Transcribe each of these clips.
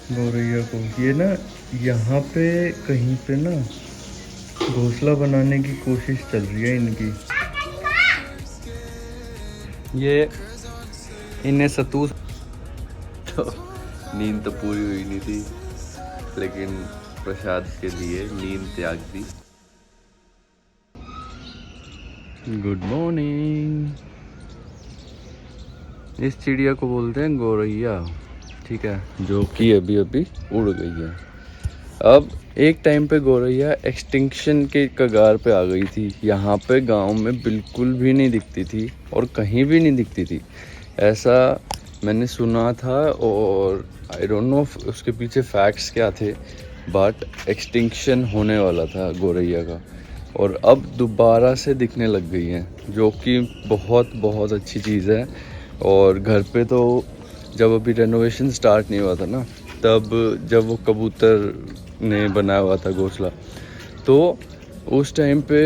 गौरैया को ये ना यहाँ पे कहीं पे ना घोंसला बनाने की कोशिश चल रही है इनकी। ये इन्हें सतू तो नींद तो पूरी हुई नहीं थी, लेकिन प्रसाद के लिए नींद त्याग दी। Good morning. इस चिड़िया को बोलते हैं गौरैया, ठीक है, जो कि अभी अभी उड़ गई है। अब एक टाइम पे गौरैया एक्सटिंक्शन के कगार पे आ गई थी। यहाँ पे गांव में बिल्कुल भी नहीं दिखती थी और कहीं भी नहीं दिखती थी, ऐसा मैंने सुना था। और आई डोंट नो उसके पीछे फैक्ट्स क्या थे, बट एक्सटिंक्शन होने वाला था गौरैया का, और अब दोबारा से दिखने लग गई हैं, जो कि बहुत बहुत अच्छी चीज़ है। और घर पे तो जब अभी रेनोवेशन स्टार्ट नहीं हुआ था ना, तब जब वो कबूतर ने बनाया हुआ था घोंसला, तो उस टाइम पे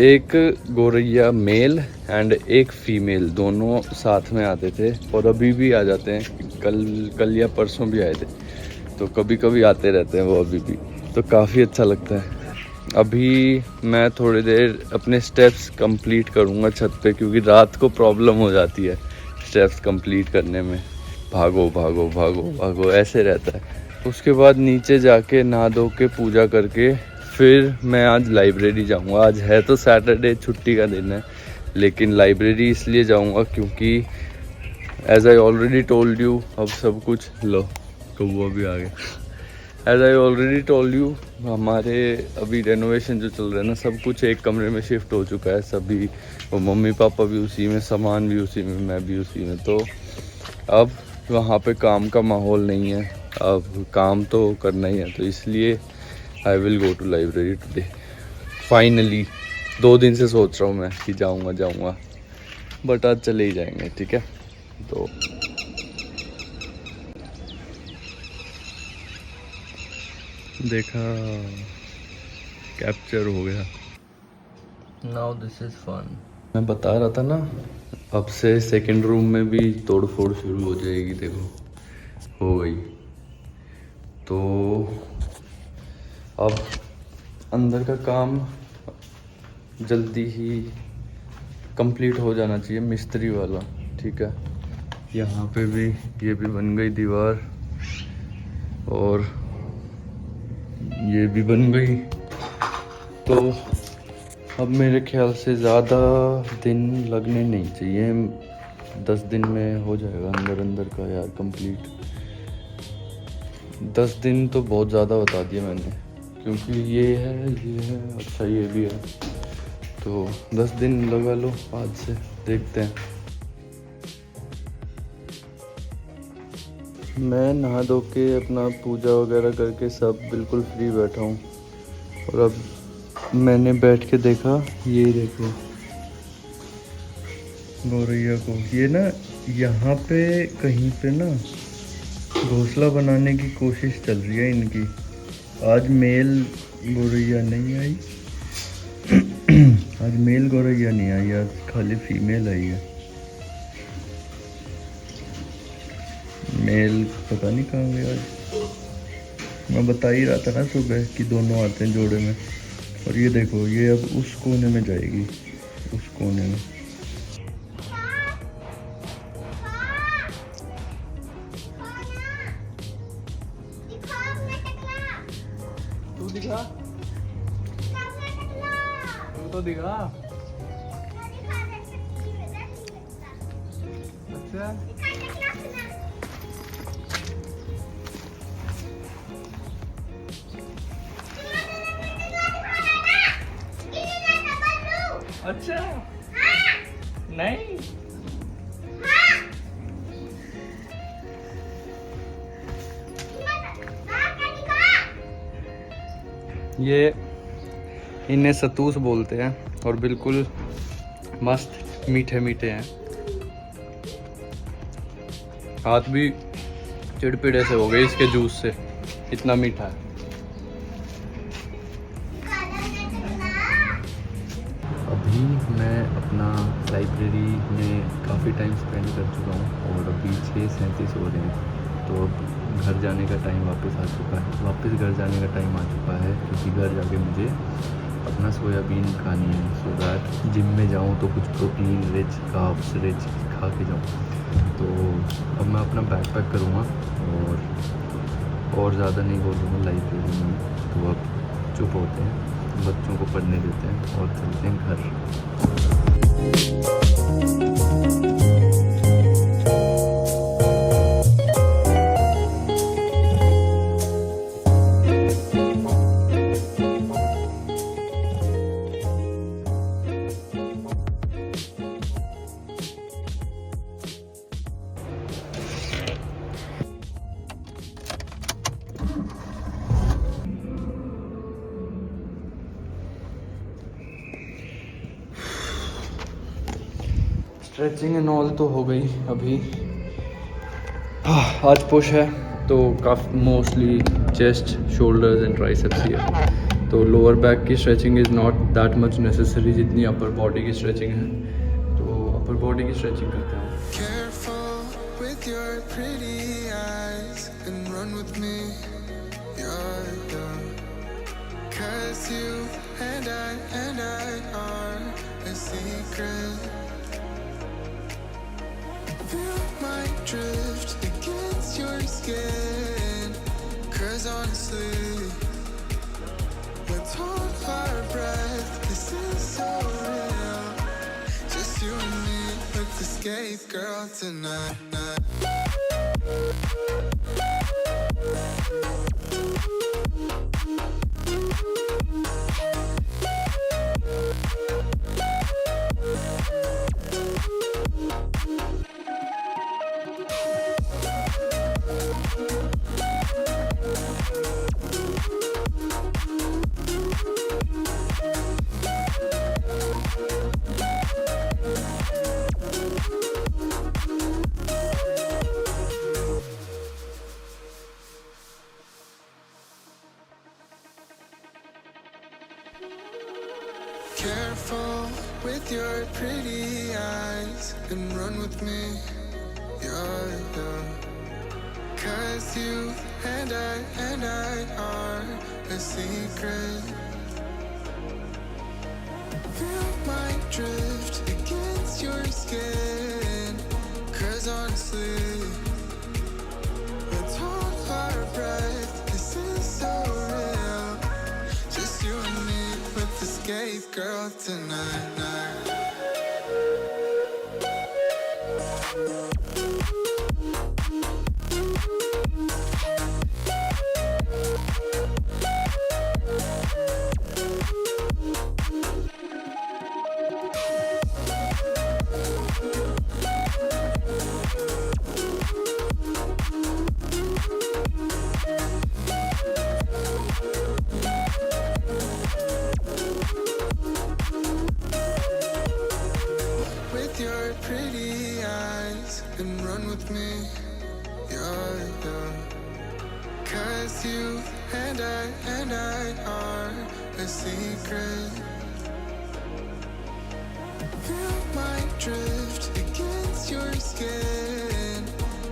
एक गौरैया मेल एंड एक फीमेल दोनों साथ में आते थे, और अभी भी आ जाते हैं। कल या परसों भी आए थे, तो कभी कभी आते रहते हैं वो अभी भी। तो काफ़ी अच्छा लगता है। अभी मैं थोड़ी देर अपने स्टेप्स कंप्लीट करूँगा छत पे, क्योंकि रात को प्रॉब्लम हो जाती है स्टेप्स कंप्लीट करने में। भागो भागो भागो भागो ऐसे रहता है। उसके बाद नीचे जाके नहा धो के पूजा करके फिर मैं आज लाइब्रेरी जाऊंगा। आज है तो सैटरडे, छुट्टी का दिन है, लेकिन लाइब्रेरी इसलिए जाऊंगा क्योंकि as I already told you, अब सब कुछ लो कौवा भी आ गया। As I already told you, हमारे अभी रेनोवेशन जो चल रहा है ना, सब कुछ एक कमरे में शिफ्ट हो चुका है सभी। वो मम्मी पापा भी उसी में, सामान भी उसी में, मैं भी उसी में। तो अब वहाँ पे काम का माहौल नहीं है, अब काम तो करना ही है, तो इसलिए I will go to library today finally. 2 दिन से सोच रहा हूँ मैं कि जाऊँगा, बट आज चले ही जाएंगे, ठीक है। तो देखा, कैप्चर हो गया। Now this is fun. मैं बता रहा था ना, अब से सेकंड रूम में भी तोड़ फोड़ शुरू हो जाएगी। देखो हो गई। तो अब अंदर का काम जल्दी ही कंप्लीट हो जाना चाहिए, मिस्त्री वाला, ठीक है। यहाँ पे भी ये भी बन गई दीवार, और ये भी बन गई। तो अब मेरे ख्याल से ज़्यादा दिन लगने नहीं चाहिए, 10 दिन में हो जाएगा अंदर का यार कंप्लीट। 10 दिन तो बहुत ज़्यादा बता दिया मैंने, क्योंकि ये है अच्छा, ये भी है, तो 10 दिन लगा लो आज से, देखते हैं। मैं नहा धो के अपना पूजा वगैरह करके सब बिल्कुल फ्री बैठा हूँ, और अब मैंने बैठ के देखा, ये देखो गौरैया को ये ना यहाँ पे कहीं पे ना घोंसला बनाने की कोशिश चल रही है इनकी। आज मेल गौरैया नहीं आई। आज मेल गौरैया नहीं आई, आज खाली फीमेल आई है। मेल पता नहीं कहाँ गया आज। मैं बता ही रहा था ना सुबह कि दोनों आते हैं जोड़े में। और ये देखो, ये अब उस कोने में जाएगी, उस कोने में। तू दिखा, तू तो दिखा। अच्छा अच्छा, नहीं ये इन्हें सतूस बोलते हैं, और बिल्कुल मस्त मीठे मीठे हैं। हाथ भी चिड़पिड़े से हो गए इसके जूस से, इतना मीठा है। अभी मैं अपना लाइब्रेरी में काफ़ी टाइम स्पेंड कर चुका हूँ, और अभी 6:37 हो रहे हैं। तो अब घर जाने का टाइम वापस आ चुका है, वापस घर जाने का टाइम आ चुका है, क्योंकि घर जाके मुझे अपना सोयाबीन खानी है, सो दैट जिम में जाऊँ तो कुछ प्रोटीन रिच कार्ब्स रिच खा के जाऊँ। तो अब मैं अपना बैग पैक करूँगा और ज़्यादा नहीं बोलूँगा लाइब्रेरी में। तो अब चुप होते हैं, बच्चों को पढ़ने देते हैं और चलते हैं घर। स्ट्रेचिंग एंड ऑल तो हो गई अभी। आज पुश है तो काफ़ी mostly chest shoulders and triceps ही है, तो लोअर बैक की stretching is not that much necessary जितनी अपर बॉडी की स्ट्रेचिंग है। तो अपर बॉडी की स्ट्रेचिंग करते हैं। Feel my drift against your skin, 'cause honestly, let's hold our breath, this is so real. Just you and me, let's escape, girl, tonight. Careful with your pretty eyes and run with me, yeah. 'Cause you and I are a secret. Feel my drift against your skin, 'cause honestly, let's hold our breath, this is so real. Just you and me, let's escape, girl, tonight. With your pretty eyes and run with me, yeah. 'Cause you and I are a secret. Feel my drift against your skin,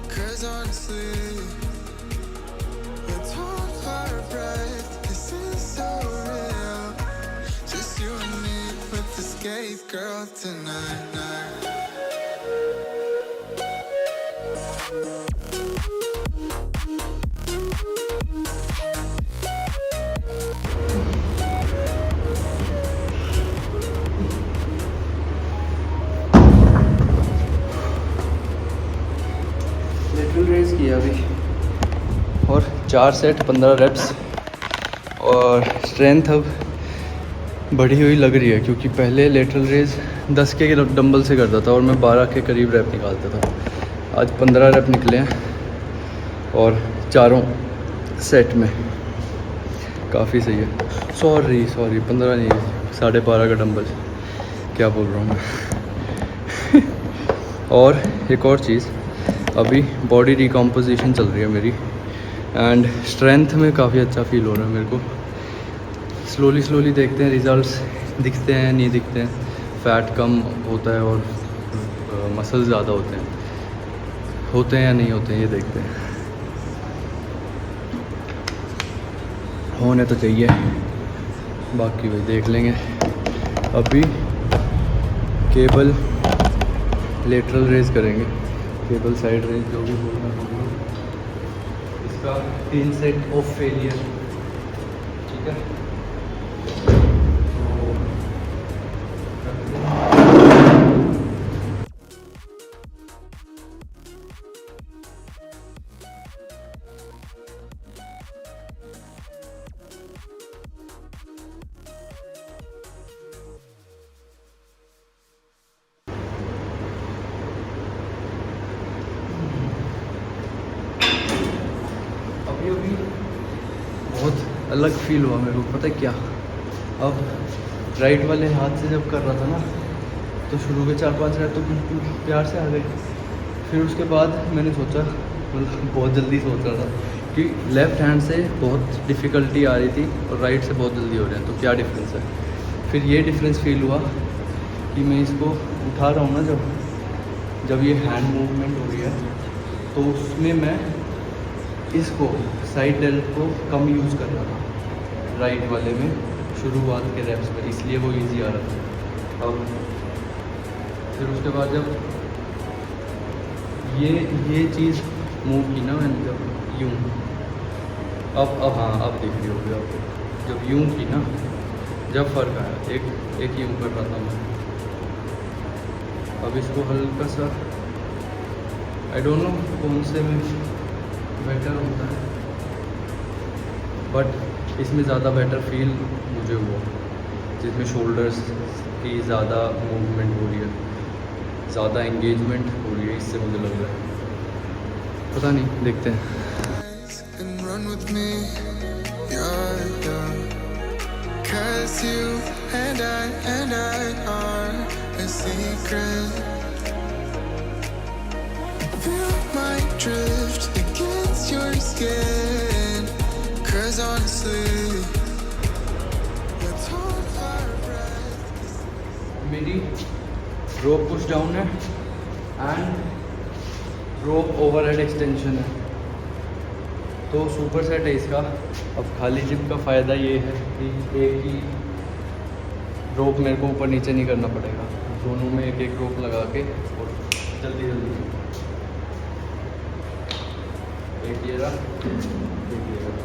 'cause honestly, let's hold our breath, this is so real. Just you and me, let's escape, girl, tonight. Lateral raise किया अभी और 4 set 15 wraps, और strength अब बढ़ी हुई लग रही है, क्योंकि पहले लेटरल रेज 10 के डंबल से करता था और मैं 12 के करीब रैप निकालता था। आज 15 रैप निकले हैं और चारों सेट में, काफ़ी सही है। सॉरी 15 नहीं, 12.5 का डंबल, क्या बोल रहा हूँ मैं। और एक और चीज़, अभी बॉडी रिकम्पोजिशन चल रही है मेरी, एंड स्ट्रेंथ में काफ़ी अच्छा फील हो रहा है मेरे को। स्लोली देखते हैं रिजल्ट्स, दिखते हैं नहीं दिखते हैं, फैट कम होता है और मसल्स ज़्यादा होते हैं या नहीं होते हैं, ये देखते हैं। होने तो चाहिए, बाकी वही देख लेंगे। अभी केबल लेटरल रेज करेंगे, केबल साइड रेज जो भी बोलना होगा। इसका 3 सेट ऑफ फेलियर, ठीक है। अभी बहुत अलग फील हुआ मेरे को, पता है क्या। अब राइट वाले हाथ से जब कर रहा था ना, तो शुरू के 4-5 रैप तो बिल्कुल प्यार से आ गए। फिर उसके बाद मैंने सोचा, मतलब बहुत जल्दी सोच रहा था कि लेफ़्ट हैंड से बहुत डिफ़िकल्टी आ रही थी और राइट से बहुत जल्दी हो रहे हैं, तो क्या डिफरेंस है। फिर ये डिफरेंस फील हुआ कि मैं इसको उठा रहा हूँ ना, जब ये हैंड मूवमेंट हो रही है, तो उसमें मैं इसको साइड डेल्ट को कम यूज़ कर रहा था राइट वाले में शुरुआत के रैप्स में, इसलिए वो इजी आ रहा था। अब फिर उसके बाद जब ये चीज़ मूव की ना मैंने, जब यूँ, अब हाँ अब दिख रही होगी आपको, जब यूँ की ना, जब फ़र्क आया। एक यूँ कर रहा था मैं, अब इसको हल्का सा, आई डोंट नो कौन से में बेटर होता है, बट इसमें ज़्यादा बेटर फील मुझे हुआ, जिसमें शोल्डर्स की ज़्यादा मूवमेंट हो रही है, ज़्यादा एंगेजमेंट हो रही है, इससे मुझे लग रहा है। पता नहीं, देखते हैं। And run with me, yeah, yeah. 'Cause you and I are a secret. Feel my drift against your skin. 'Cause honestly, let's hold our breath. मेरी रोप पुश डाउन है एंड रोप ओवरहेड एक्सटेंशन है, तो super set है इसका। अब खाली zip का फ़ायदा ये है कि एक ही रोप मेरे को ऊपर नीचे नहीं करना पड़ेगा, दोनों में एक रोप लगा के और जल्दी एक ये रहा, एक ये रहा।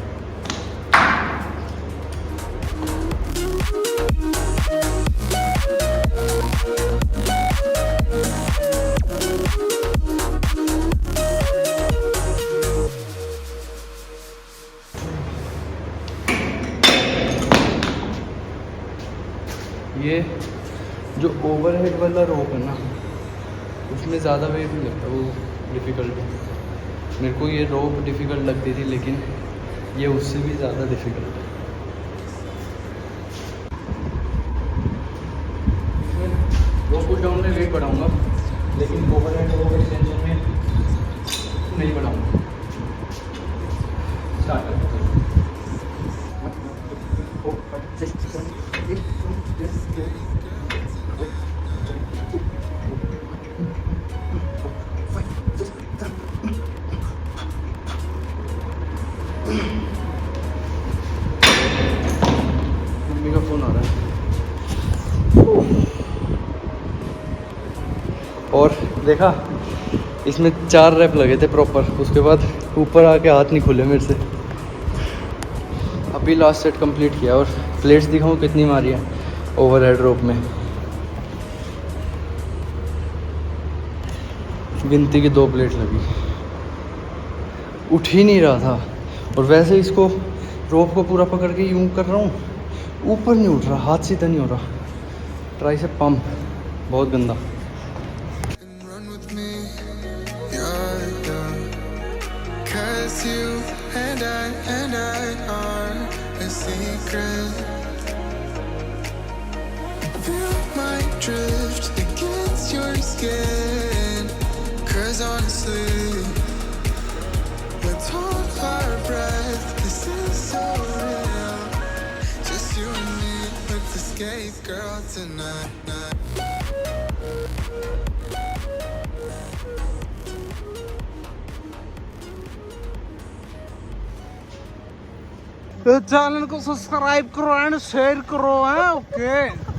ये जो ओवरहेड वाला रोप है ना, उसमें ज़्यादा वेट नहीं लगता, वो डिफ़िकल्ट है। मेरे को ये रोप डिफ़िकल्ट लगती थी, लेकिन ये उससे भी ज़्यादा डिफ़िकल्ट है। रोप पुश डाउन में वेट बढ़ाऊंगा, लेकिन ओवरहेड रोप एक्सटेंशन में नहीं बढ़ाऊंगा। स्टार्ट करते हैं। मम्मी का फ़ोन आ रहा है। और देखा, इसमें 4 रैप लगे थे प्रॉपर, उसके बाद ऊपर आके हाथ नहीं खुले मेरे से। अभी लास्ट सेट कंप्लीट किया, और प्लेट्स दिखाऊँ कितनी मारी है ओवरहेड रोप में। गिनती की 2 प्लेट लगी, उठ ही नहीं रहा था। और वैसे इसको रोप को पूरा पकड़ के यूं कर रहा हूँ, ऊपर नहीं उठ रहा, हाथ सीधा नहीं हो रहा। ट्राई से पंप बहुत गंदा। And run with me, yeah, yeah. 'Cause you and I are a secret. Feel my drift against your skin. 'Cause honestly, let's hold our breath. This is so real. Just you and me, let's escape, girl, tonight. Channel को subscribe करो and share करो है। Okay